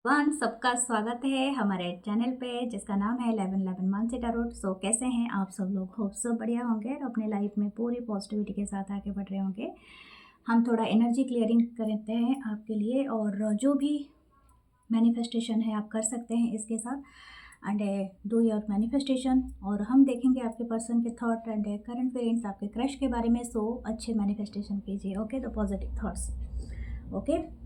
One सबका स्वागत है हमारे चैनल पे जिसका नाम है 1111 मानसी टैरोट। सो कैसे हैं आप सब लोग? होप सब बढ़िया होंगे और अपने लाइफ में पूरी पॉजिटिविटी के साथ आगे बढ़ रहे होंगे। हम थोड़ा एनर्जी क्लियरिंग करते हैं आपके लिए, और जो भी मैनिफेस्टेशन है आप कर सकते हैं इसके साथ। एंड डू योर मैनिफेस्टेशन, और हम देखेंगे आपके पर्सन के थॉट एंड करंट फीलिंग्स आपके क्रश के बारे में। सो अच्छे मैनिफेस्टेशन कीजिए, okay, the positive thoughts, okay.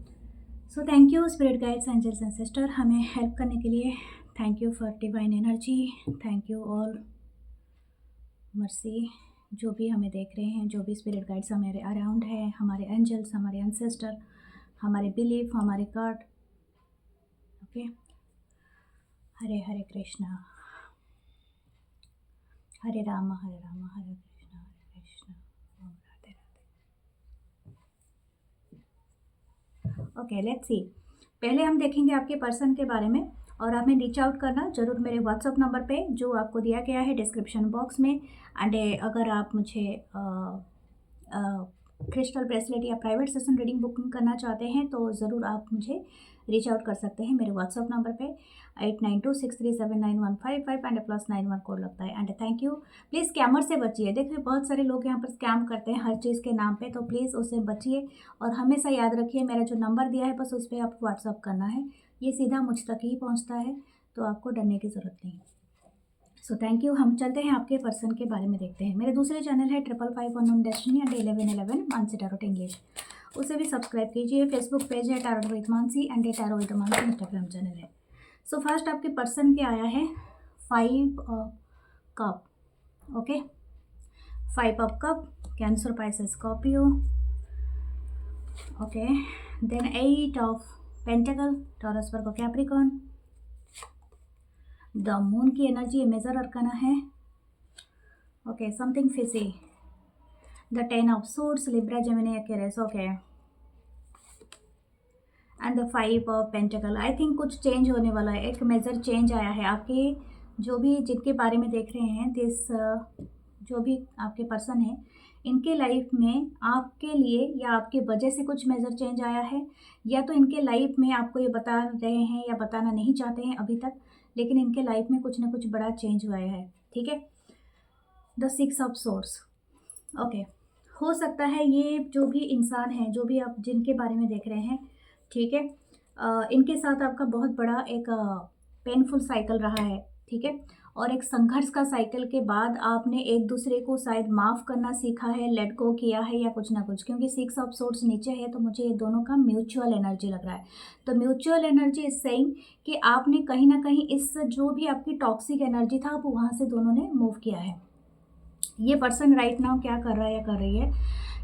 So thank you spirit guides, angels and sister, हमें हेल्प करने के लिए। Thank you for divine energy, thank you all mercy. जो भी हमें देख रहे हैं, जो भी स्पिरिट गाइड्स हमारे अराउंड है, हमारे एंजल्स, हमारे एंसेस्टर, हमारे बिलीफ, हमारे god, okay. Hare Hare Krishna, Hare Ram Hare Ram, Hare Krishna, Om Radhe Radhe. Okay, let's see. पहले हम देखेंगे आपके पर्सन के बारे में, और हमें रीच आउट करना जरूर मेरे व्हाट्सअप नंबर पे जो आपको दिया गया है डिस्क्रिप्शन बॉक्स में। एंड अगर आप मुझे क्रिस्टल ब्रेसलेट या प्राइवेट सेशन रीडिंग बुकिंग करना चाहते हैं तो ज़रूर आप मुझे रीच आउट कर सकते हैं मेरे व्हाट्सअप नंबर पे 8926379155 एंड +91 कोड लगता है। And thank you. Please scammer से बचिए। देखिए बहुत सारे लोग यहाँ पर स्कैम करते हैं हर चीज़ के नाम पे, तो प्लीज़ उससे बचिए। और हमेशा याद रखिए मेरा जो नंबर दिया है बस उस पर आपको व्हाट्सअप करना है, ये सीधा मुझ तक ही पहुँचता है, तो आपको डरने की ज़रूरत नहीं। सो थैंक यू। हम चलते हैं आपके पर्सन के बारे में देखते हैं। मेरे दूसरे चैनल है 555 unknown destiny and 1111 Mansi tarot English, उसे भी सब्सक्राइब कीजिए। फेसबुक पेज है tarot with Mansi and tarot with Mansi Instagram channel है। सो फर्स्ट आपके पर्सन के आया है 5 cup, okay. 5 of cup, cancer, Pisces, Scorpio, okay. Then 8 of pentacle, Taurus, Virgo, Capricorn. The moon की एनर्जी मेजर अरकाना है, okay, something fishy. The 10 of suits, Libra, Gemini, Aquarius, okay. And the 5 of pentacle. I think कुछ change होने वाला है, एक major change आया है आपके जो भी जिनके बारे में देख रहे हैं दिस, जो भी आपके पर्सन है इनके लाइफ में आपके लिए या आपके वजह से कुछ मेजर चेंज आया है, या तो इनके लाइफ में आपको ये बता रहे हैं या बताना नहीं चाहते हैं अभी तक, लेकिन इनके लाइफ में कुछ ना कुछ बड़ा चेंज हुआ है, ठीक है। The 6 of source, okay. हो सकता है ये जो भी इंसान है, जो भी आप जिनके बारे में देख रहे हैं, ठीक है, इनके साथ आपका बहुत बड़ा एक पेनफुल साइकिल रहा है, ठीक है। और एक संघर्ष का साइकिल के बाद आपने एक दूसरे को शायद माफ़ करना सीखा है, लेट गो किया है या कुछ ना कुछ, क्योंकि 6 ऑफ सोर्स नीचे है तो मुझे ये दोनों का म्यूचुअल एनर्जी लग रहा है। तो म्यूचुअल एनर्जी इज सेइंग कि आपने कहीं ना कहीं इस जो भी आपकी टॉक्सिक एनर्जी था आप वहाँ से दोनों ने मूव किया है। ये पर्सन राइट नाउ क्या कर रहा है या कर रही है,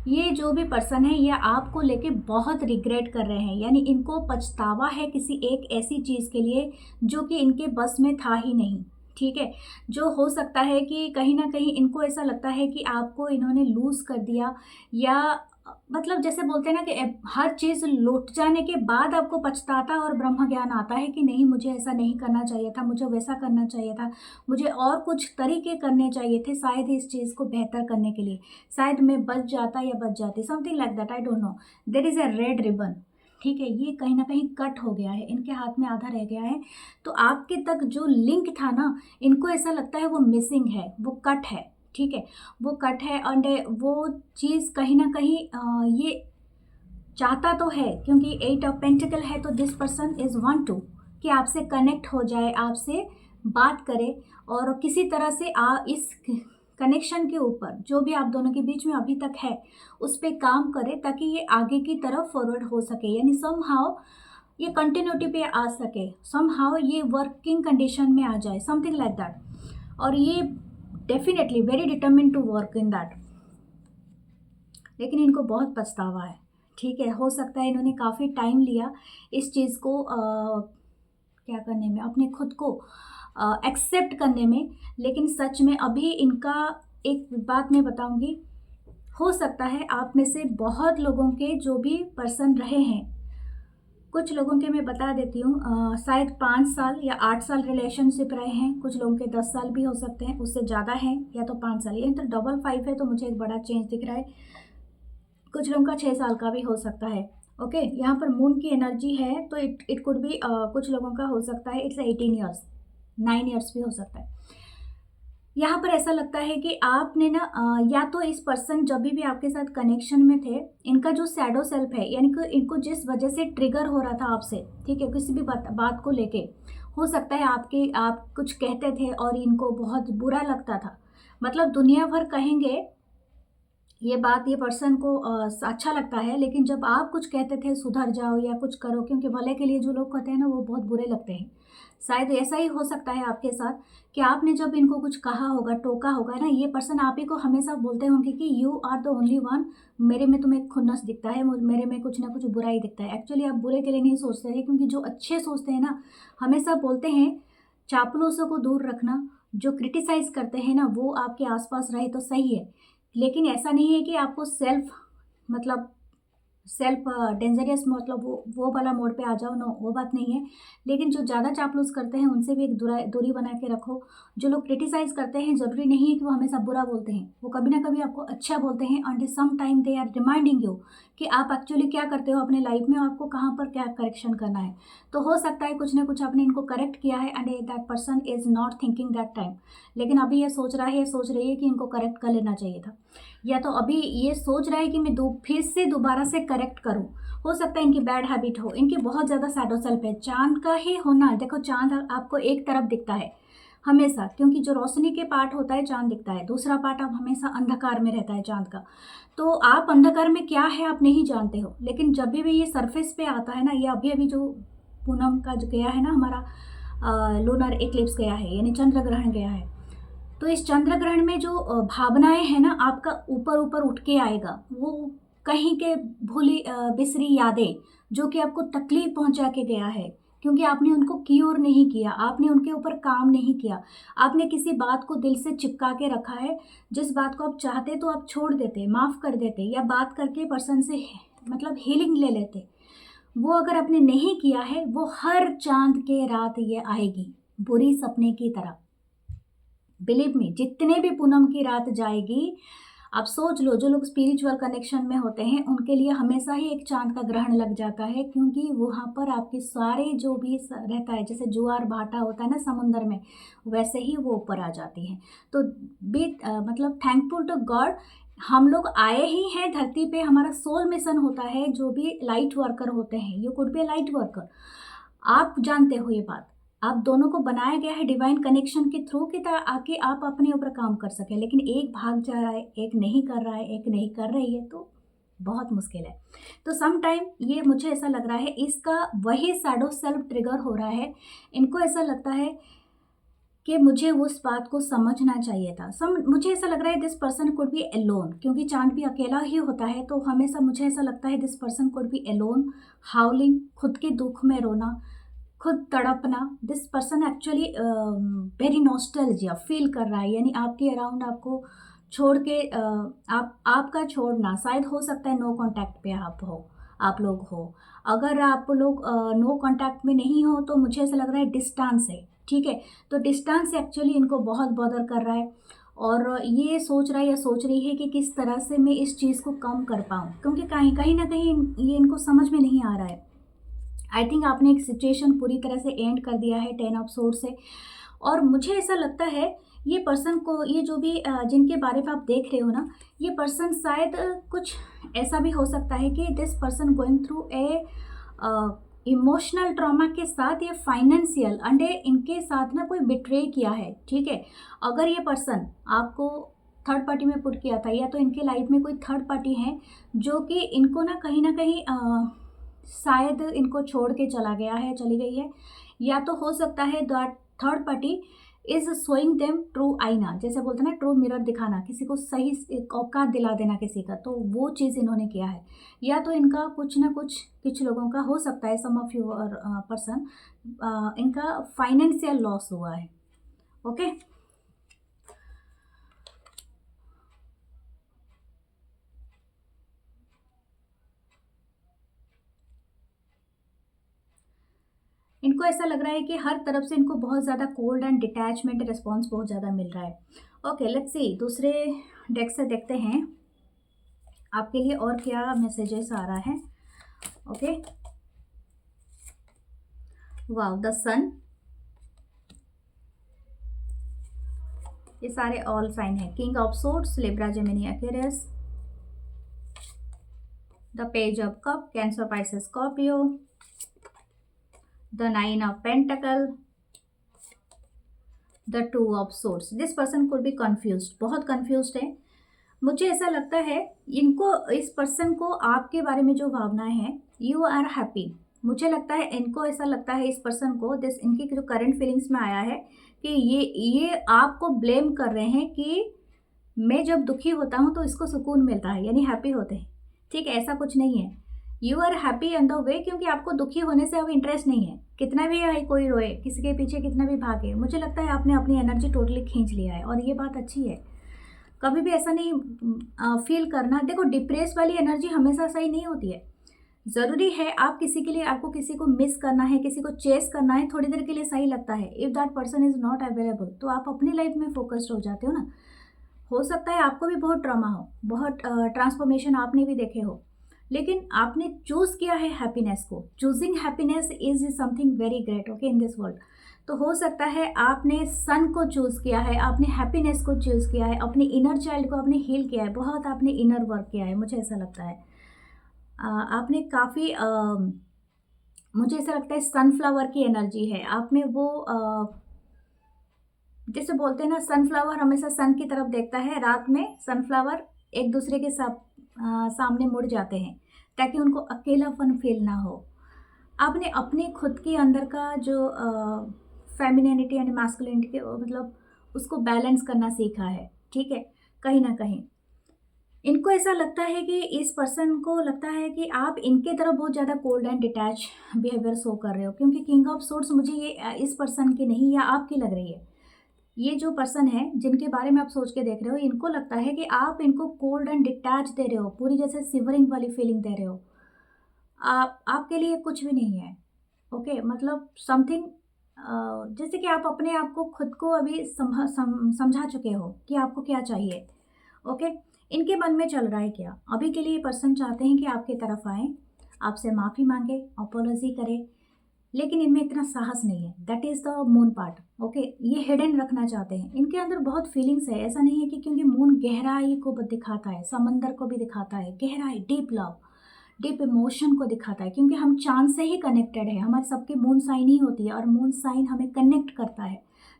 ये जो भी पर्सन है ये आपको लेके बहुत रिग्रेट कर रहे हैं, यानी इनको पछतावा है किसी एक ऐसी चीज़ के लिए जो कि इनके बस में था ही नहीं, ठीक है। जो हो सकता है कि कहीं ना कहीं इनको ऐसा लगता है कि आपको इन्होंने लूज़ कर दिया, या मतलब जैसे बोलते हैं ना कि हर चीज़ लुट जाने के बाद आपको पछताता और ब्रह्म ज्ञान आता है कि नहीं मुझे ऐसा नहीं करना चाहिए था, मुझे वैसा करना चाहिए था, मुझे और कुछ तरीके करने चाहिए थे शायद इस चीज़ को बेहतर करने के लिए, शायद मैं बच जाता या बच जाती, something like that, I don't know. There is a red ribbon, ठीक है, ये कहीं ना कहीं कट हो गया है, इनके हाथ में आधा रह गया है, तो आपके तक जो लिंक था ना, इनको ऐसा लगता है वो मिसिंग है, वो कट है, ठीक है, वो कट है। एंड वो चीज़ कहीं ना कहीं ये चाहता तो है, क्योंकि 8 ऑफ पेंटिकल है, तो this person is want to कि आपसे कनेक्ट हो जाए, आपसे बात करे, और किसी तरह से इस कनेक्शन के ऊपर जो भी आप दोनों के बीच में अभी तक है उस पर काम करे, ताकि ये आगे की तरफ फॉरवर्ड हो सके, यानी सम हाउ ये कंटिन्यूटी पे आ सके, सम हाउ ये वर्किंग कंडीशन में आ जाए, समथिंग लाइक दैट। और ये definitely very determine to work in that, लेकिन इनको बहुत पछतावा है, ठीक है। हो सकता है इन्होंने काफ़ी टाइम लिया इस चीज़ को क्या करने में, अपने खुद को एक्सेप्ट करने में, लेकिन सच में अभी इनका एक बात मैं बताऊंगी, हो सकता है आप में से बहुत लोगों के जो भी पर्सन रहे हैं, कुछ लोगों के मैं बता देती हूँ, शायद 5 साल या 8 साल रिलेशनशिप रहे हैं, कुछ लोगों के 10 साल भी हो सकते हैं, उससे ज़्यादा हैं, या तो 5 साल, ये तो डबल 5 है, तो मुझे एक बड़ा चेंज दिख रहा है। कुछ लोगों का 6 साल का भी हो सकता है, ओके, यहाँ पर मून की एनर्जी है, तो इट कुड बी कुछ लोगों का हो सकता है इट्स 18 ईयर्स, 9 ईयर्स भी हो सकता है। यहाँ पर ऐसा लगता है कि आपने ना या तो इस पर्सन जब भी आपके साथ कनेक्शन में थे, इनका जो शैडो सेल्फ है, यानी कि इनको जिस वजह से ट्रिगर हो रहा था आपसे, ठीक है, किसी भी बात को लेके, हो सकता है आप कुछ कहते थे और इनको बहुत बुरा लगता था, मतलब दुनिया भर कहेंगे ये बात, ये पर्सन को अच्छा लगता है, लेकिन जब आप कुछ कहते थे सुधर जाओ या कुछ करो, क्योंकि भले के लिए जो लोग कहते हैं ना वो बहुत बुरे लगते हैं। शायद ऐसा ही हो सकता है आपके साथ कि आपने जब इनको कुछ कहा होगा, टोका होगा ना, ये पर्सन आप ही को हमेशा बोलते होंगे कि you are the only one, मेरे में तुम्हें खुन्नस दिखता है, मेरे में कुछ ना कुछ बुराई दिखता है। एक्चुअली आप बुरे के लिए नहीं सोचते थे, क्योंकि जो अच्छे सोचते हैं ना, हमेशा बोलते हैं चापलूसों को दूर रखना, जो क्रिटिसाइज करते हैं ना वो आपके आसपास रहे तो सही है, लेकिन ऐसा नहीं है कि आपको मतलब सेल्फ डेंजरियस, मतलब वो वाला मोड पे आ जाओ, नो, वो बात नहीं है। लेकिन जो ज़्यादा चापलूस करते हैं उनसे भी एक दूरी बना के रखो। जो लोग क्रिटिसाइज़ करते हैं ज़रूरी नहीं है कि वो हमेशा बुरा बोलते हैं, वो कभी ना कभी आपको अच्छा बोलते हैं, and some time they are reminding you कि आप एक्चुअली क्या करते हो अपने लाइफ में, आपको कहाँ पर क्या करेक्शन करना है। तो हो सकता है कुछ ना कुछ आपने इनको करेक्ट किया है and that person is not thinking that time, लेकिन अभी ये सोच रही है कि इनको करेक्ट कर लेना चाहिए था, या तो अभी ये सोच रहा है कि मैं फिर से दोबारा से करेक्ट करूं। हो सकता है इनकी बैड हैबिट हो, इनकी बहुत ज़्यादा शैडो सेल्फ है, चांद का ही होना। देखो चांद आपको एक तरफ दिखता है हमेशा, क्योंकि जो रोशनी के पार्ट होता है चांद दिखता है, दूसरा पार्ट आप हमेशा अंधकार में रहता है चांद का। तो आप अंधकार में क्या है आप नहीं जानते हो, लेकिन जब भी ये सरफेस पे आता है ना, ये अभी अभी जो पूनम का जो गया है ना हमारा लूनर एक्लिप्स गया है, यानी चंद्र ग्रहण गया है, तो इस चंद्र ग्रहण में जो भावनाएं हैं ना, आपका ऊपर ऊपर उठ के आएगा, वो कहीं के भूली बिसरी यादें जो कि आपको तकलीफ पहुंचा के गया है, क्योंकि आपने उनको क्योर नहीं किया, आपने उनके ऊपर काम नहीं किया, आपने किसी बात को दिल से चिपका के रखा है। जिस बात को आप चाहते तो आप छोड़ देते, माफ़ कर देते, या बात करके पर्सन से मतलब हीलिंग ले लेते। वो अगर आपने नहीं किया है, वो हर चांद के रात ये आएगी बुरी सपने की तरह। बिलीव मी, जितने भी पूनम की रात जाएगी, आप सोच लो, जो लोग स्पिरिचुअल कनेक्शन में होते हैं उनके लिए हमेशा ही एक चांद का ग्रहण लग जाता है, क्योंकि वहाँ पर आपके सारे जो भी रहता है, जैसे ज्वार भाटा होता है ना समुंदर में, वैसे ही वो ऊपर आ जाती हैं। तो मतलब थैंकफुल टू गॉड, हम लोग आए ही हैं धरती पे, हमारा सोल मिशन होता है। जो भी लाइट वर्कर होते हैं, you could B light worker, आप जानते हो ये बात, आप दोनों को बनाया गया है डिवाइन कनेक्शन के थ्रू की तरह आके आप अपने ऊपर काम कर सकें, लेकिन एक भाग जा रहा है, एक नहीं कर रहा है, एक नहीं कर रही है, तो बहुत मुश्किल है। तो सम टाइम ये मुझे ऐसा लग रहा है इसका वही शैडो सेल्फ ट्रिगर हो रहा है। इनको ऐसा लगता है कि मुझे उस बात को समझना चाहिए था। मुझे ऐसा लग रहा है this person could be alone, क्योंकि चांद भी अकेला ही होता है, तो हमेशा मुझे ऐसा लगता है this person could be alone, howling, खुद के दुख में रोना, खुद तड़पना। This person actually very nostalgia feel कर रहा है, यानी आपके अराउंड आपको छोड़ के आपका छोड़ना, शायद हो सकता है नो कांटेक्ट पे आप लोग हो। अगर आप लोग नो कांटेक्ट में नहीं हो तो मुझे ऐसा लग रहा है डिस्टेंस है, ठीक है। तो डिस्टेंस एक्चुअली इनको बहुत बॉदर कर रहा है, और ये सोच रहा है या सोच रही है कि किस तरह से मैं इस चीज़ को कम कर पाऊँ, क्योंकि कहीं ना कहीं ये इनको समझ में नहीं आ रहा है। आई थिंक आपने एक सिचुएशन पूरी तरह से एंड कर दिया है 10 ऑफ सोर्ड से, और मुझे ऐसा लगता है ये पर्सन को, ये जो भी जिनके बारे में आप देख रहे हो ना, ये पर्सन शायद कुछ ऐसा भी हो सकता है कि this person going through a emotional trauma के साथ या फाइनेंशियल, एंड इनके साथ ना कोई बिट्रे किया है, ठीक है। अगर ये पर्सन आपको थर्ड पार्टी में पुट किया था, या तो इनके लाइफ में कोई थर्ड पार्टी है जो कि इनको ना कहीं शायद इनको छोड़ के चला गया है, चली गई है, या तो हो सकता है that third party is showing them true आईना, जैसे बोलते हैं ना ट्रू मिरर दिखाना, किसी को सही औकात दिला देना किसी का, तो वो चीज़ इन्होंने किया है। या तो इनका कुछ ना कुछ लोगों का हो सकता है, सम ऑफ योर पर्सन, इनका फाइनेंशियल लॉस हुआ है। ओके, इनको ऐसा लग रहा है कि हर तरफ से इनको बहुत ज़्यादा कोल्ड एंड डिटैचमेंट रिस्पॉन्स बहुत ज़्यादा मिल रहा है। ओके, लेट्स सी, दूसरे डेक से देखते हैं आपके लिए और क्या मैसेजेस आ रहा है। ओके, वाओ, द सन, ये सारे ऑल साइन है। King of swords, Libra, Gemini, Aquarius, the page of cup, cancer, Pisces, Scorpio, the nine of pentacle, the two of swords. This person could be confused, बहुत confused है। मुझे ऐसा लगता है इनको, इस पर्सन को आपके बारे में जो भावनाएं हैं, यू आर हैप्पी। मुझे लगता है इनको ऐसा लगता है, इस पर्सन को, दिस इनकी जो करंट फीलिंग्स में आया है कि ये आपको ब्लेम कर रहे हैं कि मैं जब दुखी होता हूँ तो इसको सुकून मिलता है, यानी हैप्पी होते हैं। ठीक है, ऐसा कुछ नहीं है। You are happy in the way, क्योंकि आपको दुखी होने से अब इंटरेस्ट नहीं है। कितना भी है कोई रोए, किसी के पीछे कितना भी भागे, मुझे लगता है आपने अपनी एनर्जी टोटली खींच लिया है, और ये बात अच्छी है। कभी भी ऐसा नहीं फील करना। देखो, डिप्रेस वाली एनर्जी हमेशा सही नहीं होती है। ज़रूरी है आप किसी के लिए, आपको किसी को मिस करना है, किसी को चेस करना है, थोड़ी देर के लिए सही लगता है। If that person is not available, तो आप अपनी लाइफ में फोकस्ड हो जाते हो ना। हो सकता है आपको भी बहुत ट्रॉमा हो, बहुत ट्रांसफॉर्मेशन आपने भी देखे हो, लेकिन आपने चूज़ किया है हैप्पीनेस को। Choosing happiness is something very great, okay, in this world. तो हो सकता है आपने सन को चूज़ किया है, आपने हैप्पीनेस को चूज़ किया है, अपने इनर चाइल्ड को आपने हील किया है, बहुत आपने इनर वर्क किया है, मुझे ऐसा लगता है। आपने काफ़ी, मुझे ऐसा लगता है सनफ्लावर की एनर्जी है आप में। वो जैसे बोलते हैं ना, सनफ्लावर हमेशा सन की तरफ देखता है, रात में सनफ्लावर एक दूसरे के सामने मुड़ जाते हैं ताकि उनको अकेलापन फील ना हो। आपने अपने खुद के अंदर का जो फेमिनिनिटी यानी मास्कुलिनिटी के मतलब उसको बैलेंस करना सीखा है, ठीक है, कहीं ना कहीं। इनको ऐसा लगता है कि इस पर्सन को लगता है कि आप इनके तरफ बहुत ज़्यादा cold and detach behaviour show कर रहे हो, क्योंकि किंग ऑफ सोर्ड्स मुझे ये इस पर्सन की नहीं या आपकी लग रही है। ये जो पर्सन है जिनके बारे में आप सोच के देख रहे हो, इनको लगता है कि आप इनको कोल्ड एंड डिटैच दे रहे हो, पूरी जैसे सिवरिंग वाली फीलिंग दे रहे हो। आपके लिए कुछ भी नहीं है, ओके, मतलब समथिंग, जैसे कि आप अपने आप को खुद को अभी समझा चुके हो कि आपको क्या चाहिए, ओके। इनके मन में चल रहा है क्या अभी के लिए, पर्सन चाहते हैं कि आपकी तरफ आए, आपसे माफ़ी मांगे, अपोलॉजी करें, लेकिन इनमें इतना साहस नहीं है। That is the moon part, okay. ये हिडन रखना चाहते हैं, इनके अंदर बहुत फीलिंग्स है। ऐसा नहीं है कि, क्योंकि मून गहराई को दिखाता है, समंदर को भी दिखाता है, गहराई, डीप लव, डीप इमोशन को दिखाता है, क्योंकि हम चांद से ही कनेक्टेड है, हमारे सबकी मून साइन ही होती है, और मून साइन हमें कनेक्ट करता है।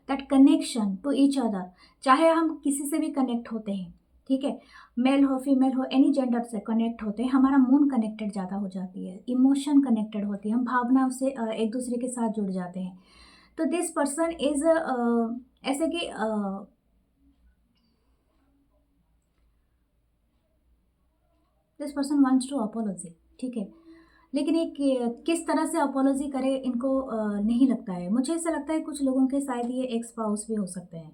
That connection to each other, चाहे हम किसी से भी कनेक्ट होते हैं, ठीक है, मेल हो फीमेल हो, एनी जेंडर से कनेक्ट होते हैं, हमारा मून कनेक्टेड ज़्यादा हो जाती है, इमोशन कनेक्टेड होती है, हम भावना से एक दूसरे के साथ जुड़ जाते हैं। तो दिस पर्सन इज ऐसे कि this person wants to apology, ठीक है, लेकिन एक किस तरह से अपोलॉजी करे इनको नहीं लगता है। मुझे ऐसा लगता है कुछ लोगों के शायद ये एक्स स्पाउस भी हो सकते हैं,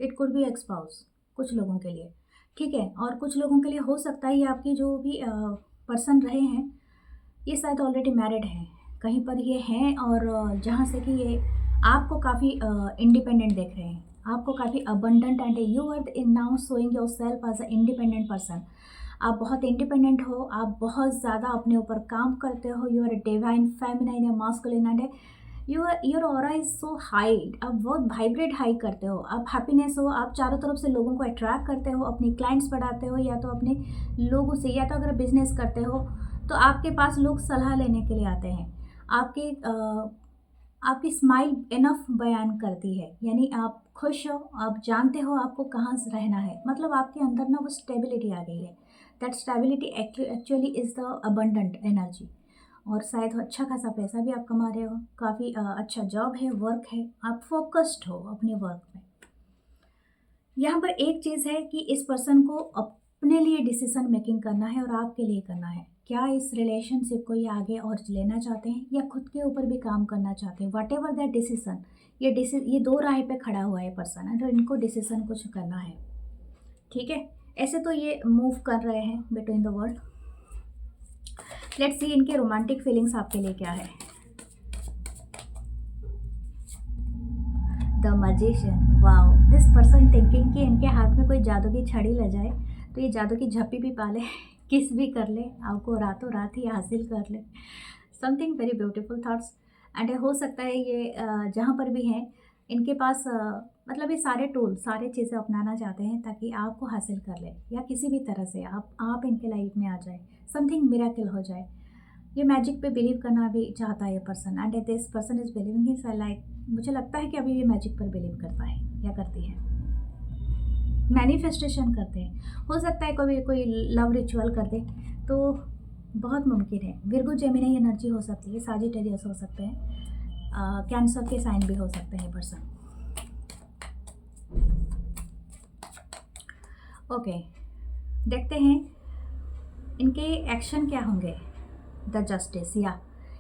it could be x spouse कुछ लोगों के लिए, ठीक है, और कुछ लोगों के लिए हो सकता है ये आपकी जो भी पर्सन रहे हैं ये शायद ऑलरेडी मैरिड हैं, कहीं पर ये हैं, और जहाँ से कि ये आपको काफ़ी इंडिपेंडेंट देख रहे हैं, आपको काफ़ी abundant, and you are in now showing your self as a independent person. आप बहुत इंडिपेंडेंट हो, आप बहुत ज़्यादा अपने ऊपर काम करते हो, यू आर डिवाइन फेमिनाइन या masculine, and your aura is so high, आप बहुत वाइब्रेट हाई करते हो, आप हैप्पीनेस हो, आप चारों तरफ से लोगों को अट्रैक्ट करते हो, अपनी क्लाइंट्स बढ़ाते हो, या तो अपने लोगों से, या तो अगर बिजनेस करते हो तो आपके पास लोग सलाह लेने के लिए आते हैं। आपकी स्माइल इनफ बयान करती है, यानी आप खुश हो, आप जानते हो आपको कहाँ से रहना है, मतलब आपके अंदर ना वो स्टेबिलिटी आ गई है। That stability actually is the abundant energy, और शायद अच्छा खासा पैसा भी आप कमा रहे हो, काफ़ी अच्छा जॉब है, वर्क है, आप फोकस्ड हो अपने वर्क में। यहाँ पर एक चीज़ है कि इस पर्सन को अपने लिए डिसीजन मेकिंग करना है और आपके लिए करना है। क्या इस रिलेशनशिप को ये आगे और लेना चाहते हैं या खुद के ऊपर भी काम करना चाहते हैं, वट एवर दैट डिसीजन। ये दो राह पे खड़ा हुआ है पर्सन है, तो इनको डिसीजन कुछ करना है, ठीक है। ऐसे तो ये मूव कर रहे हैं between the world. Let's see इनके रोमांटिक फीलिंग्स आपके लिए क्या है। The magician, wow, this person thinking कि इनके हाथ में कोई जादू की छड़ी लग जाए तो ये जादू की झप्पी भी पाले, किस भी कर ले, आपको रातों रात ही हासिल कर ले। Something very beautiful thoughts. And हो सकता है ये जहाँ पर भी हैं इनके पास मतलब ये सारे टूल सारे चीज़ें अपनाना चाहते हैं ताकि आपको हासिल कर ले, या किसी भी तरह से आप इनके लाइफ में आ जाए, समथिंग मिरेकल हो जाए। ये मैजिक पे बिलीव करना भी चाहता है ये person, and this person is believing in like, मुझे लगता है कि अभी ये मैजिक पर बिलीव करता है या करती है। मैनिफेस्टेशन करते हैं, हो सकता है कोई कोई लव रिचुअल कर दे तो बहुत मुमकिन है। विर्गो जेमिनी एनर्जी हो सकती है, साजिटेरियस हो सकते हैं, कैंसर के साइन भी हो सकते हैं पर्सन। ओके, देखते हैं इनके एक्शन क्या होंगे। द जस्टिस, या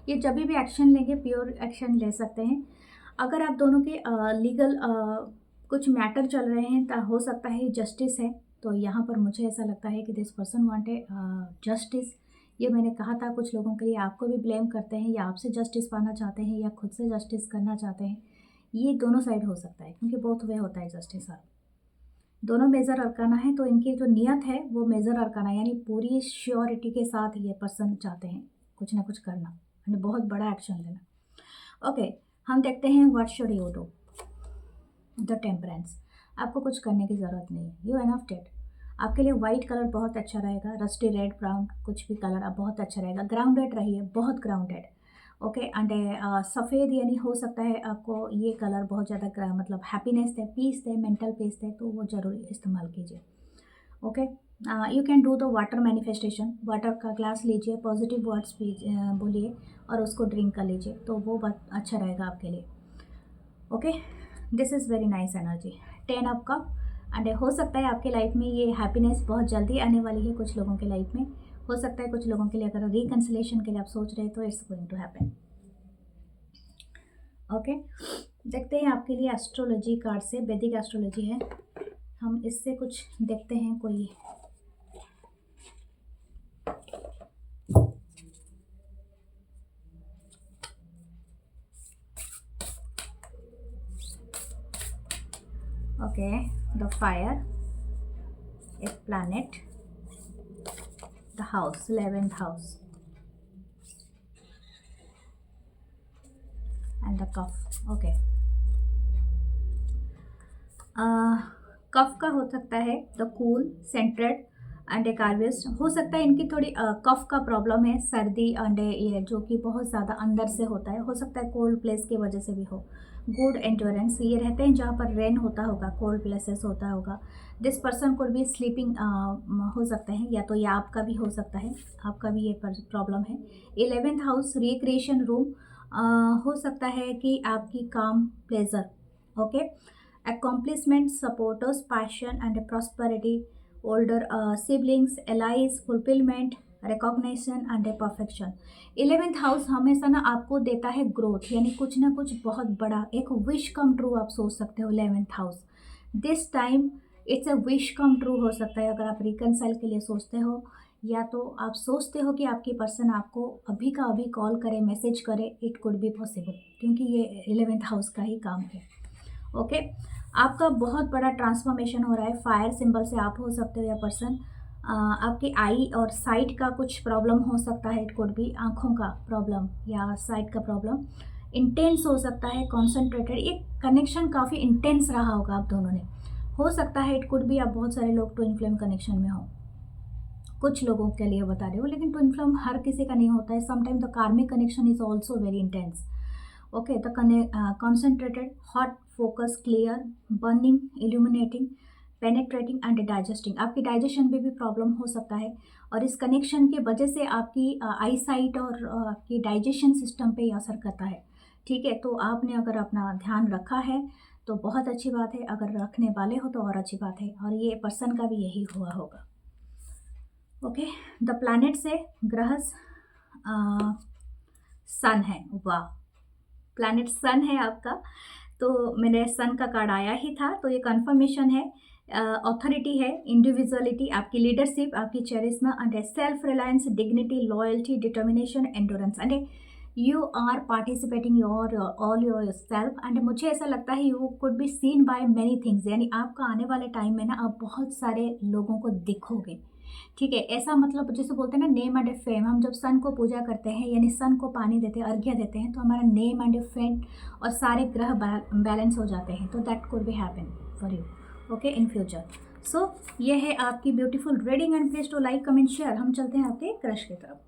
ये जब भी एक्शन लेंगे प्योर एक्शन ले सकते हैं। अगर आप दोनों के लीगल कुछ मैटर चल रहे हैं तो हो सकता है जस्टिस है, तो यहाँ पर मुझे ऐसा लगता है कि दिस पर्सन वांटेड जस्टिस। ये मैंने कहा था कुछ लोगों के लिए आपको भी ब्लेम करते हैं, या आपसे जस्टिस पाना चाहते हैं, या खुद से जस्टिस करना चाहते हैं। ये दोनों साइड हो सकता है क्योंकि बोथ वे होता है जस्टिस। दोनों मेजर अरकाना है, तो इनकी जो नियत है वो मेजर अरकाना, यानी पूरी श्योरिटी के साथ ये पर्सन चाहते हैं कुछ ना कुछ करना, यानी बहुत बड़ा एक्शन लेना। ओके, हम देखते हैं what should you do. The temperance, आपको कुछ करने की ज़रूरत नहीं है, यू एनफ डेट। आपके लिए वाइट कलर बहुत अच्छा रहेगा, रस्टी रेड ब्राउन कुछ भी कलर अब बहुत अच्छा रहेगा। ग्राउंडेड रहिए, बहुत ग्राउंडेड। ओके, एंड सफ़ेद यानी हो सकता है आपको ये कलर बहुत ज़्यादा मतलब हैप्पीनेस दे, पीस दे, मेंटल पीस दे, तो वो ज़रूर इस्तेमाल कीजिए। Okay, you can do the water manifestation. Water का ग्लास लीजिए, पॉजिटिव वर्ड्स बोलिए और उसको ड्रिंक कर लीजिए, तो वो बहुत अच्छा रहेगा आपके लिए। Okay, this is very nice energy. 10 of cup, and हो सकता है आपके लाइफ में ये हैप्पीनेस बहुत जल्दी आने वाली है कुछ लोगों के लाइफ में। हो सकता है कुछ लोगों के लिए अगर रिकन्सिलेशन के लिए आप सोच रहे हैं तो it's going to happen. Okay, देखते हैं आपके लिए एस्ट्रोलॉजी कार्ड से, वैदिक एस्ट्रोलॉजी है, हम इससे कुछ देखते हैं कोई। Okay, the fire, a planet, the house, 11th house, and the cup. Okay, cup का हो सकता है the cool, centred and Aquarius. हो सकता है इनकी थोड़ी कफ का प्रॉब्लम है, सर्दी एंड ये जो कि बहुत ज़्यादा अंदर से होता है, हो सकता है कोल्ड प्लेस की वजह से भी हो। गुड एंड्योरेंस, ये रहते हैं जहाँ पर रेन होता होगा, कोल्ड प्लेसेस होता होगा। दिस पर्सन को भी स्लीपिंग हो सकते हैं, या तो ये आपका भी हो सकता है, आपका भी ये प्रॉब्लम है। 11th हाउस, रिक्रिएशन रूम, हो सकता है कि आपकी काम pleasure. Okay, accomplishment, supporters, passion and prosperity, older siblings, allies, fulfillment, recognition and perfection। 11th house हमेशा ना आपको देता है ग्रोथ, यानी कुछ ना कुछ बहुत बड़ा, एक विश कम ट्रू आप सोच सकते हो। 11th house this time it's a wish come true हो सकता है अगर आप रिकनसाइल के लिए सोचते हो, या तो आप सोचते हो कि आपकी पर्सन आपको अभी का अभी कॉल करे, मैसेज करे, इट कुड बी पॉसिबल क्योंकि ये 11th हाउस का ही काम है। ओके, आपका बहुत बड़ा ट्रांसफॉर्मेशन हो रहा है। फायर सिंबल से आप हो सकते हो या पर्सन, आपकी आई और साइट का कुछ प्रॉब्लम हो सकता है, इट कुड भी आँखों का प्रॉब्लम या साइट का प्रॉब्लम। इंटेंस हो सकता है, कॉन्सेंट्रेटेड, ये कनेक्शन काफ़ी इंटेंस रहा होगा आप दोनों ने। हो सकता है इट कुड भी आप बहुत सारे लोग ट्विन फ्लेम कनेक्शन में हो, कुछ लोगों के लिए बता रही हूँ, लेकिन ट्विन फ्लेम हर किसी का नहीं होता है। Sometime the karmic connection is also very intense. Okay, the concentrated, hot, focus, clear, burning, illuminating, penetrating and digesting, आपकी डाइजेशन में भी प्रॉब्लम हो सकता है, और इस कनेक्शन के वजह से आपकी आई साइट और आपकी डाइजेशन सिस्टम पे असर करता है। ठीक है, तो आपने अगर अपना ध्यान रखा है तो बहुत अच्छी बात है, अगर रखने वाले हो तो और अच्छी बात है, और ये पर्सन का भी यही हुआ होगा। ओके, द प्लैनेट से ग्रह सन है, वाह, प्लैनेट सन है आपका, तो मेरे सन का कार्ड आया ही था, तो ये कंफर्मेशन है। ऑथोरिटी है, इंडिविजुअलिटी, आपकी लीडरशिप, आपकी charisma and self reliance, dignity, loyalty, determination, endurance, and you are participating your all yourself. And मुझे ऐसा लगता है you could be seen by many things, यानी आपका आने वाले टाइम में ना आप बहुत सारे लोगों को दिखोगे, ठीक है, ऐसा मतलब जैसे बोलते हैं ना नेम एंड फेम, हम जब सन को पूजा करते हैं यानी सन को पानी देते हैं, अर्घ्य देते हैं, तो हमारा नेम एंड फेम और सारे ग्रह बैलेंस हो जाते हैं, तो that could be happen for you okay in future. So ये है आपकी beautiful reading and please to like comment share. हम चलते हैं आपके क्रश की तरफ।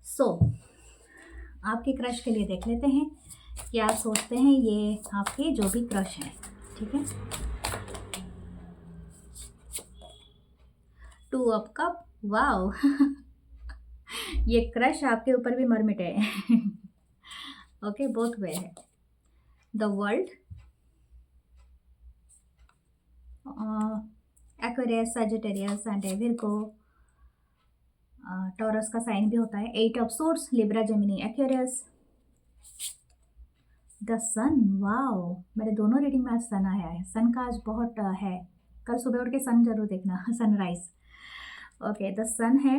सो आपके क्रश के लिए देख लेते हैं क्या आप सोचते हैं ये आपके जो भी क्रश हैं, ठीक है। 2 ऑफ कप, वाओ ये क्रश आपके ऊपर भी मर मिटे ओके बोथ वे है। The world, Aquarius, Sagittarius and Virgo, Taurus का साइन भी होता है। 8 of swords, Libra, Gemini, Aquarius, the sun, wow मेरे दोनों रीडिंग में आज सन आया है। सन का आज बहुत है, कल सुबह उठ के सन जरूर देखना सनराइज। ओके द सन है,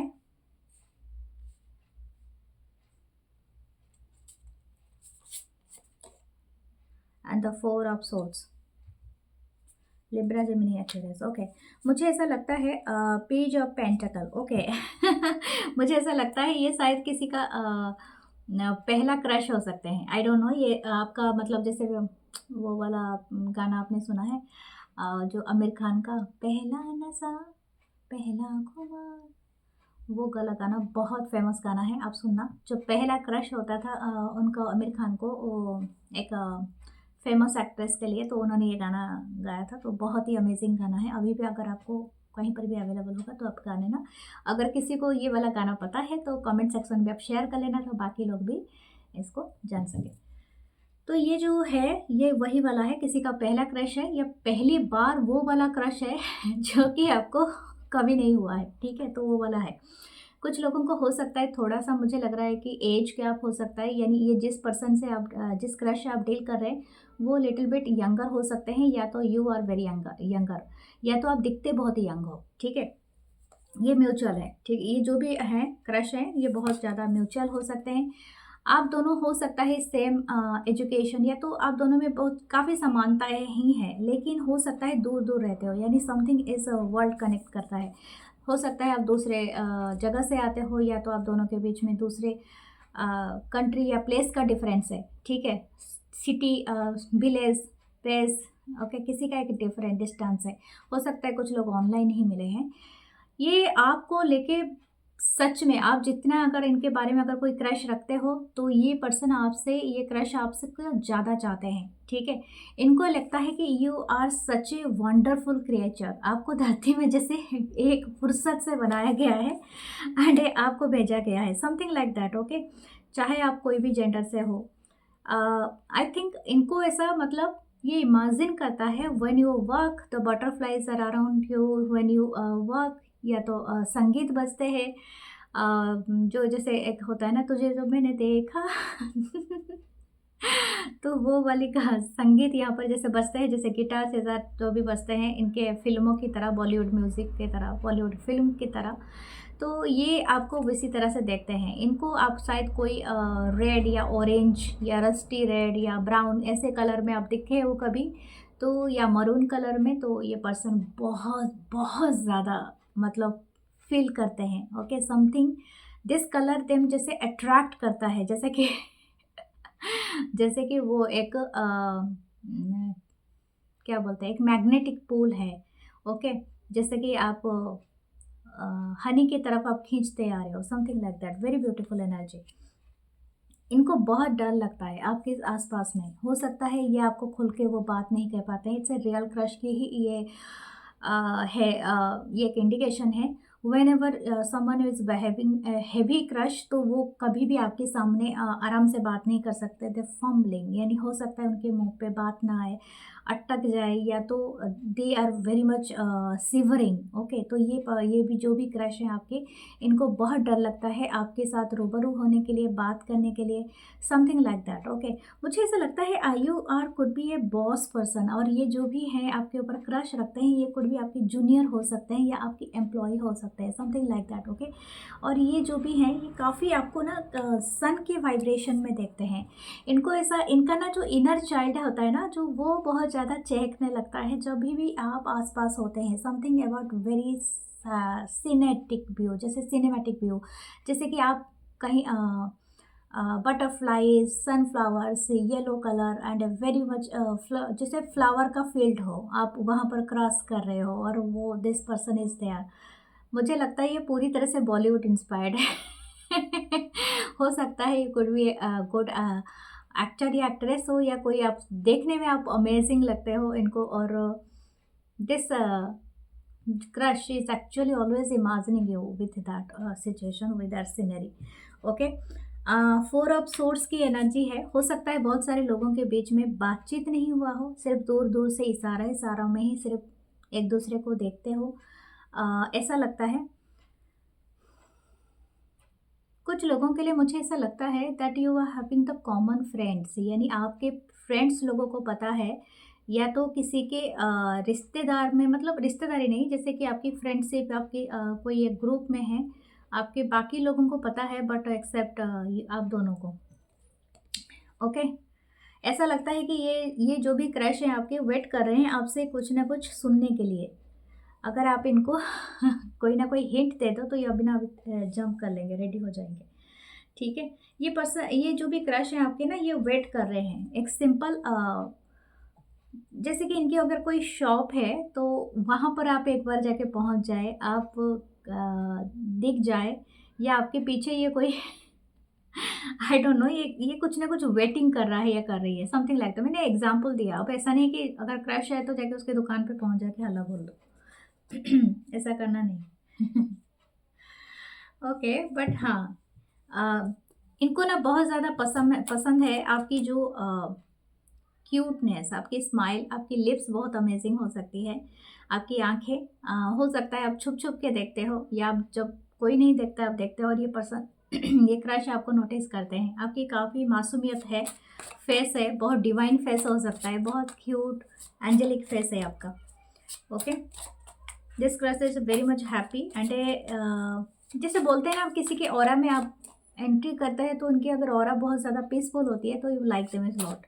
and the 4 of swords, Libra, Gemini, Aquarius. Okay मुझे ऐसा लगता है पेज ऑफ पेंटाकल, ओके मुझे ऐसा लगता है ये शायद किसी का पहला क्रश हो सकते हैं। आई डोंट नो ये आपका मतलब जैसे वो वाला गाना आपने सुना है जो आमिर खान का, पहला नशा पहला खुमार, वो वाला गाना बहुत फेमस गाना है, आप सुनना। जो पहला क्रश होता था उनका आमिर खान को, एक फेमस एक्ट्रेस के लिए, तो उन्होंने ये गाना गाया था, तो बहुत ही अमेजिंग गाना है। अभी भी अगर आपको कहीं पर भी अवेलेबल होगा तो आप गा लेना। अगर किसी को ये वाला गाना पता है तो कमेंट सेक्शन में आप शेयर कर लेना, तो बाकी लोग भी इसको जान सके। तो ये जो है ये वही वाला है, किसी का पहला क्रश है या पहली बार वो वाला क्रश है जो कि आपको कभी नहीं हुआ है, ठीक है, तो वो वाला है। कुछ लोगों को हो सकता है थोड़ा सा, मुझे लग रहा है कि एज गैप हो सकता है, यानी ये जिस पर्सन से आप जिस क्रश से आप डील कर रहे हैं वो लिटिल बिट यंगर हो सकते हैं, या तो यू आर वेरी यंगर, या तो आप दिखते बहुत ही यंग हो, ठीक है। ये म्यूचुअल है, ठीक, ये जो भी है क्रश है ये बहुत ज़्यादा म्यूचुअल हो सकते हैं। आप दोनों हो सकता है सेम एजुकेशन, या तो आप दोनों में बहुत काफ़ी समानताएं ही हैं, लेकिन हो सकता है दूर दूर रहते हो, यानी समथिंग इज वर्ल्ड कनेक्ट करता है। हो सकता है आप दूसरे जगह से आते हो, या तो आप दोनों के बीच में दूसरे कंट्री या प्लेस का डिफरेंस है, ठीक है, सिटी, विलेज, प्लेस, ओके, किसी का एक डिफरेंट डिस्टेंस है। हो सकता है कुछ लोग ऑनलाइन ही मिले हैं। ये आपको लेके सच में आप जितना अगर इनके बारे में अगर कोई क्रश रखते हो तो ये पर्सन आपसे, ये क्रश आपसे ज़्यादा चाहते हैं, ठीक है। इनको लगता है कि you are such a wonderful creature, आपको धरती में जैसे एक फुर्सत से बनाया गया है एंड आपको भेजा गया है, समथिंग लाइक दैट, ओके। चाहे आप कोई भी जेंडर से हो, आई थिंक इनको ऐसा मतलब ये इमेजिन करता है when you work the butterflies are around you, when you work, या तो संगीत बजते हैं, जो जैसे एक होता है ना, तुझे जो मैंने देखा तो वो वाली का संगीत यहाँ पर जैसे बजते हैं, जैसे गिटार से जो भी बजते हैं इनके फिल्मों की तरह, बॉलीवुड म्यूज़िक की तरह, बॉलीवुड फिल्म की तरह, तो ये आपको इसी तरह से देखते हैं। इनको आप शायद कोई रेड या ऑरेंज या रस्टी रेड या ब्राउन ऐसे कलर में आप दिखे हो कभी तो, या मरून कलर में, तो ये पर्सन बहुत बहुत ज़्यादा मतलब फील करते हैं, okay. Something this colour them जैसे अट्रैक्ट करता है, जैसे कि जैसे कि वो एक क्या बोलते हैं, एक मैग्नेटिक पोल है, ओके। जैसे कि आप हनी की तरफ आप खींचते आ रहे हो, something like that, very beautiful energy. इनको बहुत डर लगता है आपके आसपास में, हो सकता है ये आपको खुल के वो बात नहीं कह पाते हैं, इट्स रियल क्रश की ही ये है, ये एक इंडिकेशन है। When ever someone is having heavy crush, तो वो कभी भी आपके सामने आराम से बात नहीं कर सकते, दे फम्बलिंग, यानी हो सकता है उनके मुंह पे बात ना आए, अटक जाए, या तो they are very much shivering, okay. तो ये भी जो भी क्रश हैं आपके, इनको बहुत डर लगता है आपके साथ रूबरू होने के लिए, बात करने के लिए, समथिंग लाइक दैट, ओके। मुझे ऐसा लगता है you are could be a boss person, और ये जो भी है आपके ऊपर क्रश रखते हैं ये कुड भी आपके जूनियर हो सकते हैं या आपकी एम्प्लॉय हो सकते सकते हैं, समथिंग लाइक दैट। ओके, और ये जो भी हैं ये काफ़ी आपको ना सन के वाइब्रेशन में देखते हैं। इनको ऐसा, इनका ना जो इनर चाइल्ड होता है ना, जो वो बहुत ज़्यादा चहकने लगता है जब भी आप आसपास होते हैं। समथिंग अबाउट वेरी सिनेटिक व्यू, जैसे सिनेमैटिक व्यू, जैसे कि आप कहीं butterflies, sunflowers, yellow colour and very much जैसे फ्लावर का फील्ड हो, आप वहाँ पर क्रॉस कर रहे हो और वो दिस पर्सन इज़ देयर। मुझे लगता है ये पूरी तरह से बॉलीवुड इंस्पायर्ड है। हो सकता है ये कुड भी गुड एक्टर या एक्ट्रेस हो, या कोई, आप देखने में आप अमेजिंग लगते हो इनको। और this crush is actually always imagining you with that situation, with that scenery. Okay, 4 of source की एनर्जी है। हो सकता है बहुत सारे लोगों के बीच में बातचीत नहीं हुआ हो, सिर्फ दूर दूर से इशारा इशारा में ही सिर्फ एक दूसरे को देखते हो, ऐसा लगता है। कुछ लोगों के लिए मुझे ऐसा लगता है that you are having the common friends, यानी आपके फ्रेंड्स लोगों को पता है, या तो किसी के रिश्तेदार में, मतलब रिश्तेदारी नहीं, जैसे कि आपकी फ्रेंडशिप, आपकी कोई एक ग्रुप में है, आपके बाकी लोगों को पता है बट एक्सेप्ट आप दोनों को। ओके, ऐसा लगता है कि ये जो भी क्रश हैं आपके, वेट कर रहे हैं आपसे कुछ ना कुछ सुनने के लिए। अगर आप इनको कोई ना कोई हिंट दे दो तो ये अभी ना अभी जंप कर लेंगे, रेडी हो जाएंगे। ठीक है, ये पर्सन, ये जो भी क्रश हैं आपके ना, ये वेट कर रहे हैं एक सिंपल, जैसे कि इनकी अगर कोई शॉप है तो वहाँ पर आप एक बार जाके पहुँच जाए, आप दिख जाए, या आपके पीछे ये कोई आई डोंट नो, ये कुछ ना कुछ वेटिंग कर रहा है या कर रही है, समथिंग लाइक दैट। मैंने एग्जांपल दिया। अब ऐसा नहीं कि अगर क्रश है तो जाके उसकी दुकान पे पहुँच जाके हल्ला बोल दो। ऐसा करना नहीं। ओके, बट हाँ, इनको ना बहुत ज़्यादा पसंद है आपकी जो क्यूटनेस, आपकी स्माइल, आपकी लिप्स बहुत अमेजिंग हो सकती है, आपकी आंखें, हो सकता है आप छुप छुप के देखते हो, या आप जब कोई नहीं देखता आप देखते हो, और ये पर्सन ये क्रश आपको नोटिस करते हैं। आपकी काफ़ी मासूमियत है, फेस है, बहुत डिवाइन फेस हो सकता है, बहुत क्यूट एंजेलिक फेस है आपका। Okay, this crush is very much happy and जैसे बोलते हैं ना, आप किसी के ऑरा में आप एंट्री करते हैं तो उनकी अगर ऑरा बहुत ज़्यादा पीसफुल होती है तो you like them is lot,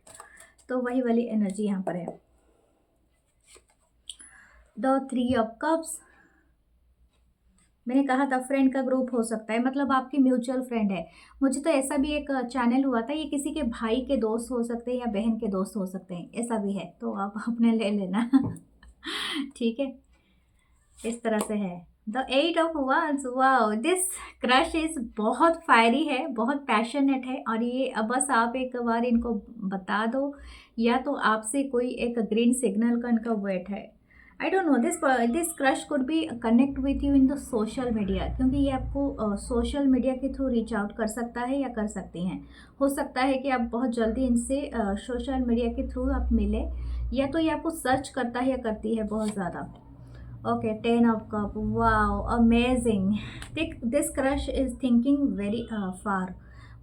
तो वही वाली एनर्जी यहाँ पर है। द 3 ऑफ कप्स, मैंने कहा था फ्रेंड का ग्रुप हो सकता है, मतलब आपकी म्यूचुअल फ्रेंड है। मुझे तो ऐसा भी एक चैनल हुआ था, ये किसी के भाई के दोस्त हो सकते हैं या बहन के दोस्त हो सकते हैं, ऐसा भी है, तो आप अपने ले लेना। ठीक है, इस तरह से है। The 8 of wands, wow, this crush is बहुत फायरी है, बहुत पैशनेट है, और ये अब बस आप एक बार इनको बता दो, या तो आपसे कोई एक ग्रीन सिग्नल का इनका वेट है। आई don't no, this crush could be connect with you in the social media, क्योंकि ये आपको सोशल मीडिया के थ्रू रीच आउट कर सकता है या कर सकती हैं। हो सकता है कि आप बहुत जल्दी इनसे सोशल मीडिया के थ्रू आप मिले, या तो ये आपको सर्च करता है या करती है बहुत ज़्यादा। Okay, 10 of cup, wow, amazing. This crush is thinking very far.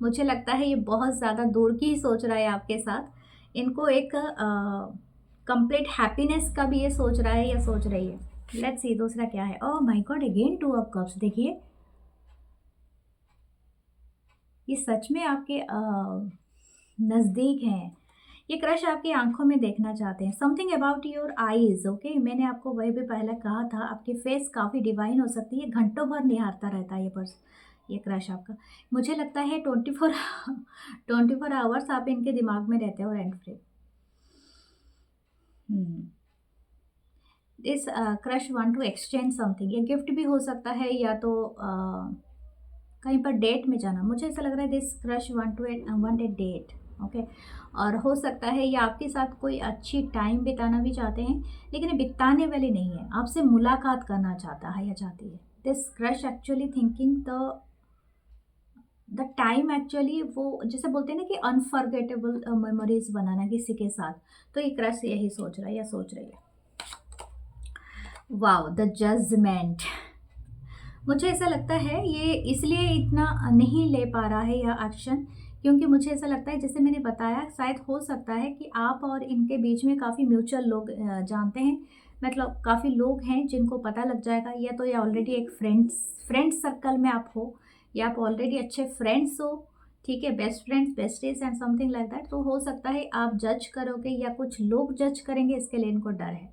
मुझे लगता है ये बहुत ज़्यादा दूर की ही सोच रहा है आपके साथ। इनको एक कंप्लीट हैप्पीनेस का भी ये सोच रहा है या सोच रही है। लेट्स सी दूसरा क्या है। Oh my God, again 2 of cups. देखिए, ये सच में आपके नज़दीक हैं। ये क्रश आपकी आंखों में देखना चाहते हैं। Something about your eyes. Okay, मैंने आपको वही भी पहले कहा था, आपकी फेस काफ़ी डिवाइन हो सकती है, घंटों भर निहारता रहता है ये क्रश आपका। मुझे लगता है 24 आवर्स आप इनके दिमाग में रहते हो rent free. This crush want to exchange something. ये गिफ्ट भी हो सकता है, या तो कहीं पर डेट में जाना। मुझे ऐसा लग रहा है this crush want a date. Okay, और हो सकता है ये आपके साथ कोई अच्छी टाइम बिताना भी चाहते हैं, लेकिन ये बिताने वाले नहीं है, आपसे मुलाकात करना चाहता है या चाहती है। This crush actually thinking the time, actually वो जैसे बोलते हैं ना कि अनफॉरगेटेबल मेमोरीज बनाना किसी के साथ, तो ये क्रश यही सोच रहा है या सोच रही है। Wow, the judgment. मुझे ऐसा लगता है ये इसलिए इतना नहीं ले पा रहा है या एक्शन, क्योंकि मुझे ऐसा लगता है, जैसे मैंने बताया, शायद हो सकता है कि आप और इनके बीच में काफ़ी म्यूचुअल लोग जानते हैं, मतलब काफ़ी लोग हैं जिनको पता लग जाएगा, या तो ये ऑलरेडी एक फ्रेंड्स सर्कल में आप हो, या आप ऑलरेडी अच्छे फ्रेंड्स हो, ठीक है, best friends, besties and something like that. तो हो सकता है आप जज करोगे या कुछ लोग जज करेंगे, इसके लिए इनको डर है,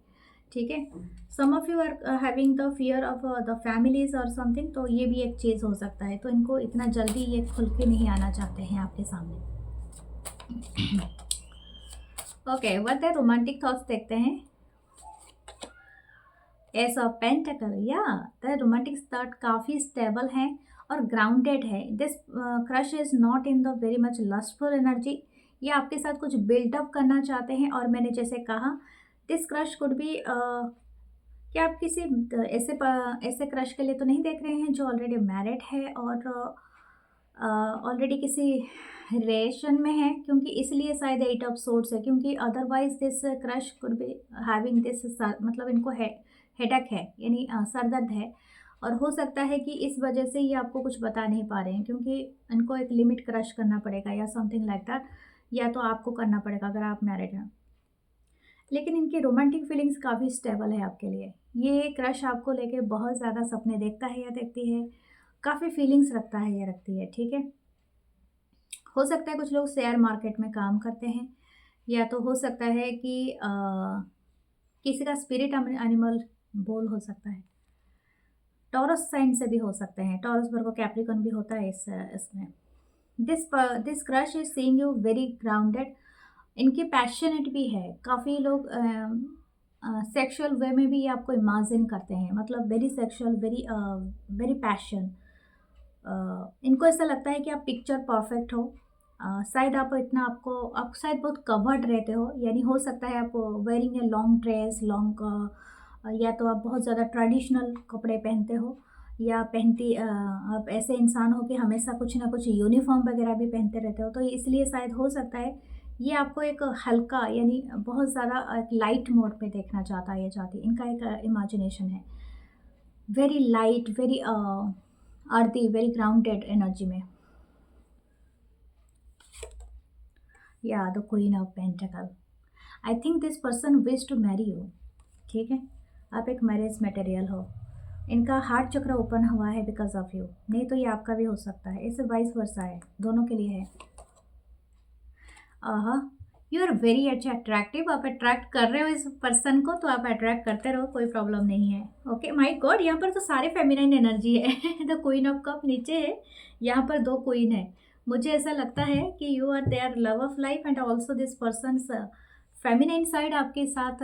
ठीक है। Some of you are having the fear of the families or something, तो ये भी एक चीज़ हो सकता है। तो इनको इतना जल्दी ये खुल के नहीं आना चाहते हैं आपके सामने। Okay, what the romantic thoughts देखते हैं। एस ऑफ पेंटिकल, या द रोमांटिक थॉट काफ़ी स्टेबल है और ग्राउंडेड है। This crush is not in the very much lustful energy. ये आपके साथ कुछ बिल्डअप करना चाहते हैं, और मैंने जैसे कहा दिस क्रश कुड बी, क्या आप किसी ऐसे क्रश के लिए तो नहीं देख रहे हैं जो ऑलरेडी मैरिड है और ऑलरेडी किसी रिलेशन में है, क्योंकि इसलिए शायद 8 ऑफ सोर्ड्स है, क्योंकि otherwise this crush could be having this, मतलब इनको हेडेक है, यानी सर दर्द है, और हो सकता है कि इस वजह से ये आपको कुछ बता नहीं पा रहे हैं, क्योंकि इनको एक लिमिट क्रश करना पड़ेगा या समथिंग लाइक दैट, या तो आपको करना पड़ेगा अगर आप मैरिड हैं। लेकिन इनकी रोमांटिक फीलिंग्स काफ़ी स्टेबल है आपके लिए। ये क्रश आपको लेके बहुत ज़्यादा सपने देखता है या देखती है, काफ़ी फीलिंग्स रखता है या रखती है, ठीक है। हो सकता है कुछ लोग शेयर मार्केट में काम करते हैं, या तो हो सकता है कि किसी का स्पिरिट एनिमल बोल हो सकता है। टॉरस साइन से भी हो सकते हैं, टॉरस वर्गो कैप्रिकॉन भी होता है इसमें। This crush is seeing you very grounded. इनके पैशनेट भी है, काफ़ी लोग सेक्सुअल वे में भी ये आपको इमेजिन करते हैं, मतलब वेरी सेक्सुअल, वेरी पैशन। इनको ऐसा लगता है कि आप पिक्चर परफेक्ट हो। शायद आप शायद बहुत कवर्ड रहते हो, यानी हो सकता है आप वेयरिंग ए लॉन्ग ड्रेस, या तो आप बहुत ज़्यादा ट्रेडिशनल कपड़े पहनते हो, या आप ऐसे इंसान हो कि हमेशा कुछ ना कुछ यूनिफॉर्म वगैरह भी पहनते रहते हो। तो इसलिए शायद हो सकता है ये आपको एक हल्का, यानी बहुत ज़्यादा एक लाइट मोड पे देखना चाहता है या चाहती है। इनका एक इमेजिनेशन है very light, very earthy, very grounded energy में। या the queen of pentacle, I think this person wish to marry you, ठीक है। आप एक मैरिज मटेरियल हो। इनका हार्ट चक्र ओपन हुआ है बिकॉज ऑफ यू, नहीं तो ये आपका भी हो सकता है। इसे वाइस वर्सा है, दोनों के लिए है। यू आर वेरी अच्छा अट्रैक्टिव, आप अट्रैक्ट कर रहे हो इस पर्सन को, तो आप अट्रैक्ट करते रहो, कोई प्रॉब्लम नहीं है। ओके, माय गॉड, यहाँ पर तो सारे फेमिनाइन एनर्जी है। द क्वीन ऑफ कप नीचे है, यहाँ पर 2 क्वीन है। मुझे ऐसा लगता है कि you are there love of life, and also this person's feminine side आपके साथ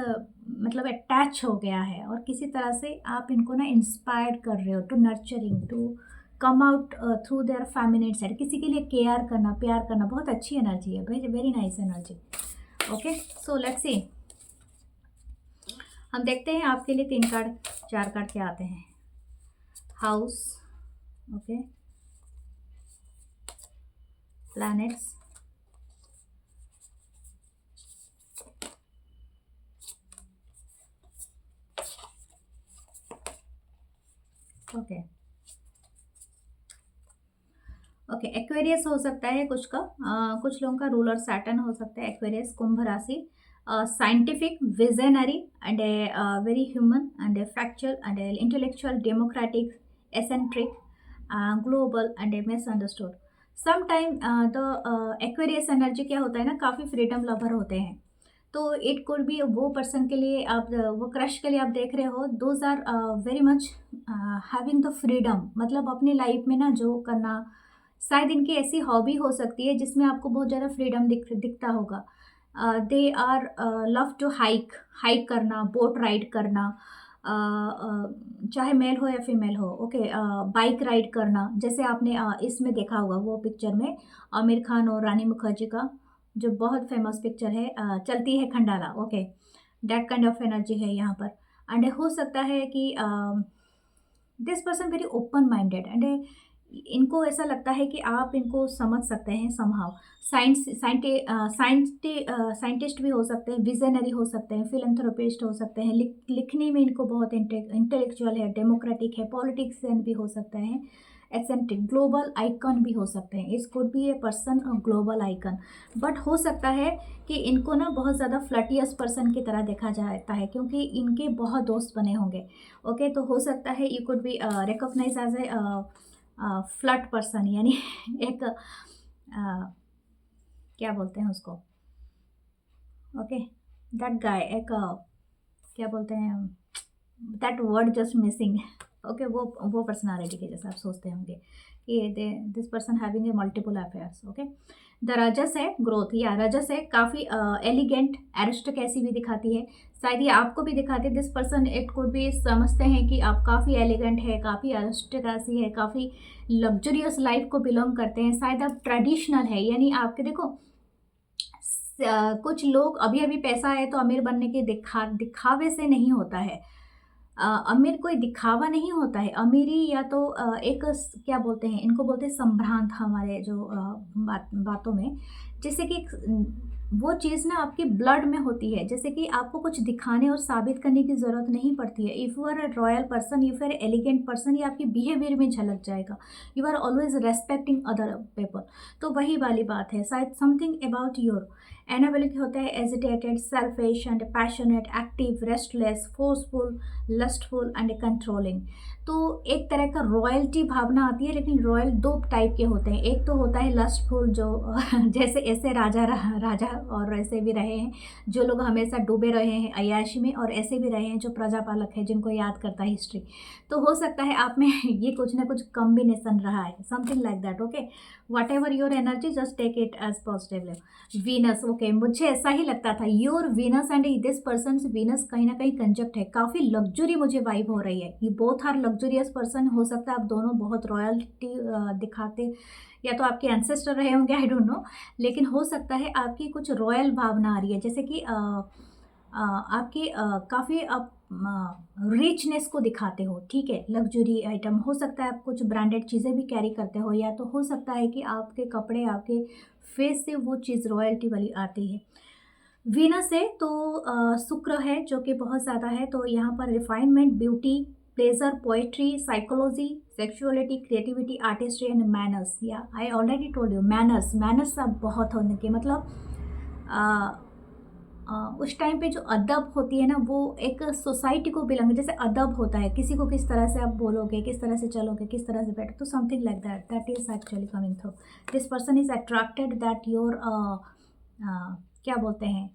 मतलब अटैच हो गया है, और किसी तरह से आप इनको ना इंस्पायर कर रहे हो to nurturing, to come out through their feminine side. किसी के लिए केयर करना, प्यार करना, बहुत अच्छी एनर्जी है, very very nice energy. Okay, so let's see, हम देखते हैं आपके लिए 3 कार्ड 4 कार्ड क्या आते हैं। House, okay, planets, okay okay, Aquarius हो सकता है कुछ का, कुछ लोगों का रूलर सैटर्न हो सकता है एक्वेरियस, कुंभ राशि। Scientific, visionary and a very human and A factual and a intellectual, democratic, eccentric, global and A misunderstood. Sometime the Aquarius energy क्या होता है ना, काफ़ी फ्रीडम लवर होते हैं। तो इट कुड बी वो पर्सन के लिए, आप वो क्रश के लिए आप देख रहे हो, those are very much having the freedom, मतलब अपनी लाइफ में ना जो करना, शायद इनकी ऐसी हॉबी हो सकती है जिसमें आपको बहुत ज़्यादा फ्रीडम दिखता होगा। They are love to hike, hike करना, बोट राइड करना, चाहे मेल हो या फीमेल हो, ओके, बाइक राइड करना, जैसे आपने इसमें देखा होगा वो पिक्चर में आमिर खान और रानी मुखर्जी का जो बहुत फेमस पिक्चर है, चलती है Khandala, okay, that kind of energy है यहाँ पर। एंड हो सकता है कि this person very open minded, and इनको ऐसा लगता है कि आप इनको समझ सकते हैं समहाउ। साइंटिस्ट भी हो सकते हैं, विजनरी हो सकते हैं, फिलंथ्रोपिस्ट हो सकते हैं, लिखने में इनको बहुत इंटेलेक्चुअल है, डेमोक्रेटिक है, पॉलिटिक्स भी हो सकते हैं, एसेंट्रिक, ग्लोबल आइकन भी हो सकते हैं, इस could be a person global icon. But हो सकता है कि इनको ना बहुत ज़्यादा फ्लर्टियस पर्सन की तरह देखा जाता है, क्योंकि इनके बहुत दोस्त बने होंगे। ओके, तो हो सकता है you could be recognise as a flirt person, यानी एक क्या बोलते हैं उसको, ओके, दैट गाय, एक क्या बोलते हैं, that word just missing. Okay, वो पर्सनालिटी के जैसा आप सोचते होंगे कि this person having a multiple affairs. Okay, the रजस है ग्रोथ, या रजस है काफ़ी एलिगेंट, एरिस्टोक्रेसी भी दिखाती है, शायद ये आपको भी दिखाती है। दिस पर्सन इट कुड भी समझते हैं कि आप काफ़ी एलिगेंट है, काफ़ी एरिस्टोक्रेसी है, काफ़ी लग्जरियस लाइफ को बिलोंग करते हैं। शायद आप ट्रेडिशनल है, यानी आपके देखो कुछ लोग अभी अभी पैसा है तो अमीर बनने के दिखावे से नहीं होता है। अमीर कोई दिखावा नहीं होता है। अमीरी या तो एक क्या बोलते हैं, इनको बोलते हैं संभ्रांत हमारे जो बातों में, जैसे कि वो चीज़ ना आपकी ब्लड में होती है, जैसे कि आपको कुछ दिखाने और साबित करने की ज़रूरत नहीं पड़ती है। If you are a royal person, if you are elegant person, ये आपकी बिहेवियर में झलक जाएगा। You are always respecting other people. तो वही वाली बात है, शायद समथिंग अबाउट योर एनाबलिक होता है agitated, selfish and passionate, active, restless, forceful, lustful and controlling. तो एक तरह का रॉयल्टी भावना आती है, लेकिन रॉयल दो टाइप के होते हैं। एक तो होता है लस्टफुल, जो जैसे ऐसे राजा और ऐसे भी रहे हैं जो लोग हमेशा डूबे रहे हैं अय्याशी में, और ऐसे भी रहे हैं जो प्रजापालक है जिनको याद करता है हिस्ट्री। तो हो सकता है आप में ये कुछ ना कुछ कॉम्बिनेशन रहा है, something like that. Okay, whatever your energy just take it as positively. Venus, okay, मुझे ऐसा ही लगता था your Venus and this person Venus कहीं ना कहीं कंजक्ट है, काफ़ी लग्जरी मुझे वाइब हो रही है। ये बोथ आर लग्जरियस पर्सन, हो सकता है आप दोनों बहुत रॉयल्टी दिखाते, या तो आपके एंसेस्टर रहे होंगे, आई डोंट नो, लेकिन हो सकता है आपकी कुछ रॉयल भावना आ रही है, जैसे कि आपकी काफ़ी आप रिचनेस को दिखाते हो। ठीक है, लग्जरी आइटम हो सकता है, आप कुछ ब्रांडेड चीज़ें भी कैरी करते हो, या तो हो सकता है कि आपके कपड़े, आपके फेस से वो चीज़ रॉयल्टी वाली आती है। वीनस है तो शुक्र है जो कि बहुत ज़्यादा है, तो यहाँ पर refinement, beauty, pleasure, poetry, psychology, sexuality, creativity, artistry and manners. या I already told you, manners अब बहुत होने के मतलब उस टाइम पे जो अदब होती है ना, वो एक सोसाइटी को बिलोंग, जैसे अदब होता है, किसी को किस तरह से आप बोलोगे, किस तरह से चलोगे, किस तरह से बैठो, तो something like that, that is actually coming through. This person is attracted that your क्या बोलते हैं,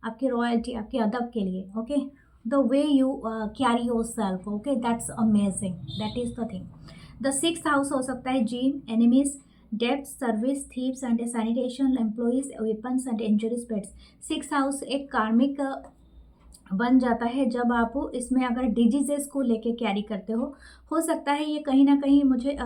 आपकी रॉयल्टी, आपके अदब के लिए। Okay, the way you carry your self, okay, that's amazing, that is the thing. The sixth house हो सकता है gym, enemies, depth, service, thieves and sanitation, employees, weapons and injuries, pets. Six house एक कार्मिक बन जाता है जब आप इसमें अगर डिजीजेस को लेके कैरी करते हो सकता है ये कहीं ना कहीं मुझे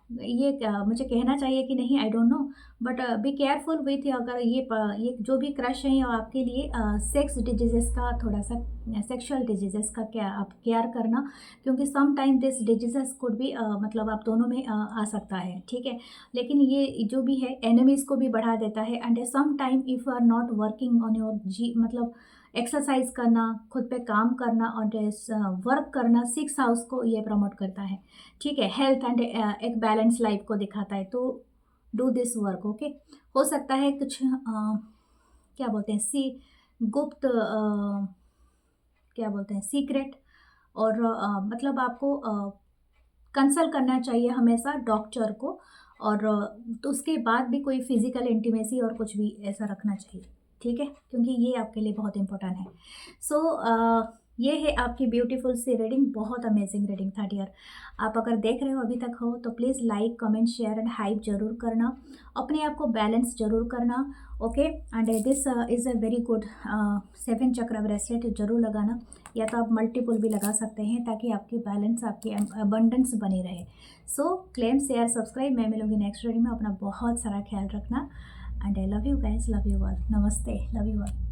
मुझे कहना चाहिए कि नहीं, आई don't no, but be careful with, अगर ये जो भी क्रश है आपके लिए सेक्स डिजीजेस का, थोड़ा सा सेक्सुअल डिजीजेस का क्या आप केयर करना, क्योंकि some time this diseases could भी मतलब आप दोनों में आ सकता है। ठीक है, लेकिन ये जो भी है एनिमीज़ को भी बढ़ा देता है, and some time if you are not working on your मतलब एक्सरसाइज करना, खुद पे काम करना और वर्क करना, सिक्स हाउस को ये प्रमोट करता है। ठीक है, हेल्थ एंड एक बैलेंस लाइफ को दिखाता है, तो डू दिस वर्क। ओके, हो सकता है कुछ क्या बोलते हैं, गुप्त क्या बोलते हैं, सीक्रेट, और मतलब आपको कंसल्ट करना चाहिए हमेशा डॉक्टर को, और तो उसके बाद भी कोई फिजिकल इंटीमेसी और कुछ भी ऐसा रखना चाहिए। ठीक है, क्योंकि ये आपके लिए बहुत इंपॉर्टेंट है। सो ये है आपकी ब्यूटीफुल सी रीडिंग, बहुत अमेजिंग रीडिंग था डियर। आप अगर देख रहे हो अभी तक हो तो please like, comment, share and hype जरूर करना, अपने आप को बैलेंस जरूर करना। Okay, and this is a very good 7 चक्र ब्रेसलेट जरूर लगाना, या तो आप मल्टीपल भी लगा सकते हैं ताकि आपकी बैलेंस, आपकी अबंडेंस बनी रहे। सो क्लेम, शेयर, सब्सक्राइब। मैं मिलूंगी नेक्स्ट वीडियो में, अपना बहुत सारा ख्याल रखना, and I love you guys, love you all, नमस्ते, लव यू ऑल।